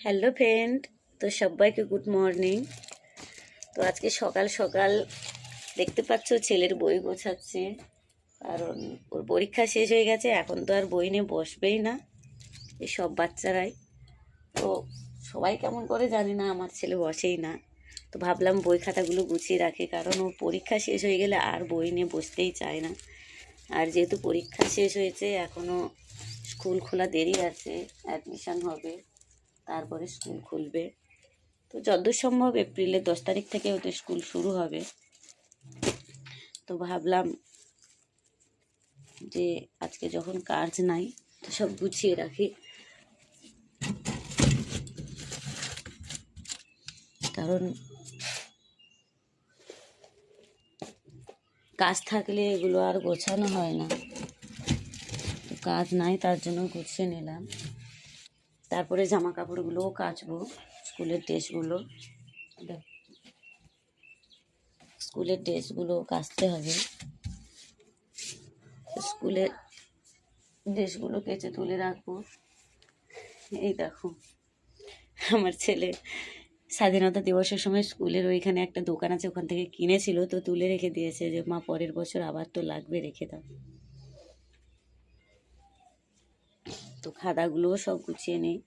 Hello friend, তো সবাইকে good morning. তো আজকে সকাল সকাল দেখতে পাচ্ছ ছেলের বই গোছাচ্ছে, কারণ ওর পরীক্ষা শেষ হয়ে গেছে। এখন তো আর বই নিয়ে বসবেই না এই সব বাচ্চারাই। তো সবাই কেমন করে জানি না, আমার ছেলে বসেই না। তো ভাবলাম বই খাতাগুলো গুছিয়ে রাখি, কারণ ও পরীক্ষা শেষ হয়ে গেলে আর বই নিয়ে বসতেই চায় না। আর যেহেতু পরীক্ষা শেষ হয়েছে, এখনও স্কুল খোলা দেরি আছে, অ্যাডমিশন হবে, তারপরে স্কুল খুলবে। তো যতদূর সম্ভব এপ্রিলের 10 তারিখ থেকে ওদের স্কুল শুরু হবে। তো ভাবলাম যে আজকে যখন কাজ নাই, তো সব গুছিয়ে রাখি, কারণ কাজ থাকলে এগুলো আর গোছানো হয় না। তো কাজ নাই, তার জন্য গুছিয়ে নিলাম। তারপরে জামা কাপড়গুলোও কাচবো, স্কুলের ড্রেসগুলো স্কুলের ড্রেসগুলো কাচতে হবে। স্কুলের ড্রেসগুলো কেচে তুলে রাখবো। এই দেখো, আমার ছেলে স্বাধীনতা দিবসের সময় স্কুলের ওইখানে একটা দোকান আছে, ওখান থেকে কিনেছিল, তো তুলে রেখে দিয়েছে যে মা পরের বছর আবার তো লাগবে, রেখে দাও। তো খাতাগুলোও সব গুছিয়ে নেই,